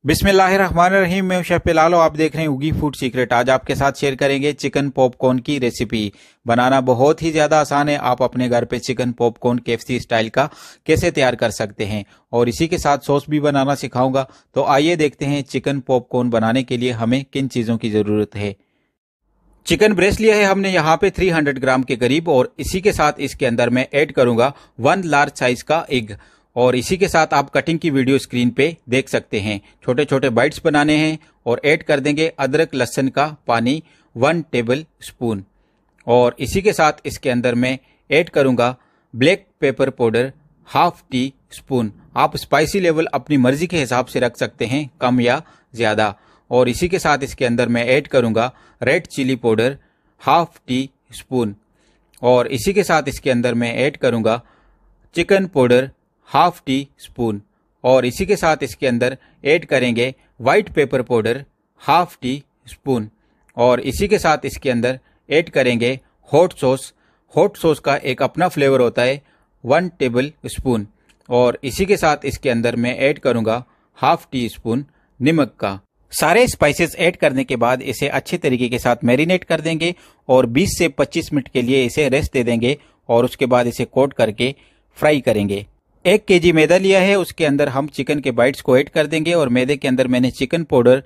बिस्मिल्लाहिर्रहमानिर्रहीम। मैं शेफ पिलालो, आप देख रहे हैं उगी फूड सीक्रेट। आज आपके साथ शेयर करेंगे चिकन पॉपकॉर्न की रेसिपी। बनाना बहुत ही ज्यादा आसान है। आप अपने घर पे चिकन पॉपकॉर्न केएफसी स्टाइल का कैसे तैयार कर सकते हैं और इसी के साथ सॉस भी बनाना सिखाऊंगा। तो आइए देखते हैं चिकन पॉपकॉर्न बनाने के लिए हमें किन चीजों की जरूरत है। चिकन ब्रेस्ट लिया है हमने यहाँ पे 300 ग्राम के करीब और इसी के साथ इसके अंदर मैं ऐड करूंगा 1 लार्ज साइज का एग। और इसी के साथ आप कटिंग की वीडियो स्क्रीन पे देख सकते हैं। छोटे छोटे बाइट्स बनाने हैं और ऐड कर देंगे अदरक लहसुन का पानी 1 टेबल स्पून। और इसी के साथ इसके अंदर मैं ऐड करूंगा black pepper powder half tea spoon. आप स्पाइसी लेवल अपनी मर्जी के हिसाब से रख सकते हैं, कम या ज्यादा। और इसी के साथ इसके अंदर मैं ऐड करूंगा red chilli powder half teaspoon. और इसी के साथ इसके अंदर मैं ऐड करूंगा chicken powder half teaspoon. और इसी के साथ इसके अंदर ऐड करेंगे white pepper powder half teaspoon. और इसी के साथ इसके अंदर ऐड करेंगे हॉट सॉस। हॉट सॉस का एक अपना फ्लेवर होता है 1 टेबल स्पून। और इसी के साथ इसके अंदर मैं ऐड करूंगा हाफ टी स्पून नमक का। सारे स्पाइसेस ऐड करने के बाद इसे अच्छे तरीके के साथ मैरिनेट कर देंगे और 20 से 25 मिनट के लिए इसे रेस्ट दे देंगे। और उसके बाद इसे कोट करके फ्राई करेंगे। 1 केजी मैदा लिया है, उसके अंदर हम चिकन के बाइट्स को ऐड कर देंगे। और मैदे के अंदर मैंने chicken powder,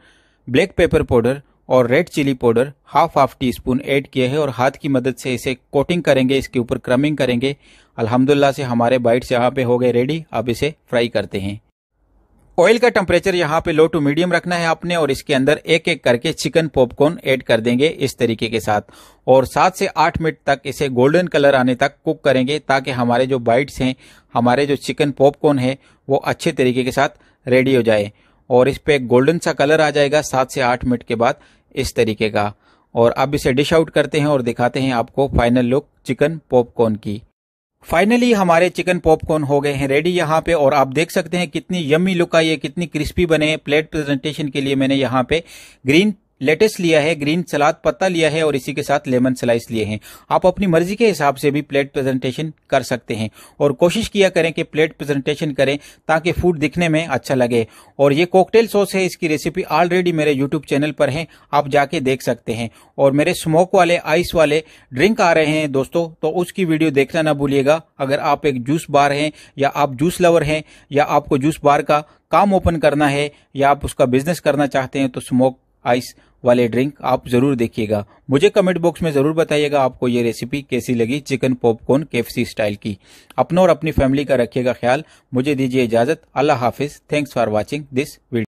black pepper powder और red chilli powder half teaspoon add किया है। और हाथ की मदद से इसे कोटिंग करेंगे, इसके ऊपर क्रमिंग करेंगे। अल्हम्दुलिल्लाह से हमारे बाइट्स यहाँ पे हो गए रेडी। अब इसे फ्राई करते हैं। ऑयल का टेम्परेचर यहाँ पे लो टू मीडियम रखना है आपने। और इसके अंदर एक एक करके चिकन पॉपकॉर्न ऐड कर देंगे इस तरीके के साथ। और 7 से 8 मिनट तक इसे गोल्डन कलर आने तक कुक करेंगे, ताकि हमारे जो बाइट्स हैं, हमारे जो चिकन पॉपकॉर्न है, वो अच्छे तरीके के साथ रेडी हो जाए। और इस पे गोल्डन सा कलर आ जाएगा 7 से 8 मिनट के बाद इस तरीके का। और अब इसे डिश आउट करते हैं और दिखाते हैं आपको फाइनल लुक चिकन पॉपकॉर्न की। फाइनली हमारे चिकन पॉपकॉर्न हो गए हैं रेडी यहाँ पे। और आप देख सकते हैं कितनी यम्मी लुक आई है, कितनी क्रिस्पी बने हैं। प्लेट प्रेजेंटेशन के लिए मैंने यहाँ पे ग्रीन लेटेस लिया है, ग्रीन सलाद पत्ता लिया है और इसी के साथ लेमन स्लाइस लिए हैं। आप अपनी मर्जी के हिसाब से भी प्लेट प्रेजेंटेशन कर सकते हैं। और कोशिश किया करें कि प्लेट प्रेजेंटेशन करें ताकि फूड दिखने में अच्छा लगे। और ये कॉकटेल सॉस है, इसकी रेसिपी ऑलरेडी मेरे यूट्यूब चैनल पर है, आप जाके देख सकते हैं। और मेरे स्मोक वाले आइस वाले ड्रिंक आ रहे हैं दोस्तों, तो उसकी वीडियो देखना ना भूलिएगा। अगर आप एक जूस बार हैं या आप जूस लवर हैं या आपको जूस बार का काम ओपन करना है या आप उसका बिजनेस करना चाहते हैं, तो स्मोक आइस वाले ड्रिंक आप जरूर देखिएगा। मुझे कमेंट बॉक्स में जरूर बताइएगा आपको ये रेसिपी कैसी लगी चिकन पॉपकॉर्न केएफसी स्टाइल की। अपना और अपनी फैमिली का रखिएगा ख्याल। मुझे दीजिए इजाजत। अल्लाह हाफिज। Thanks for watching this video.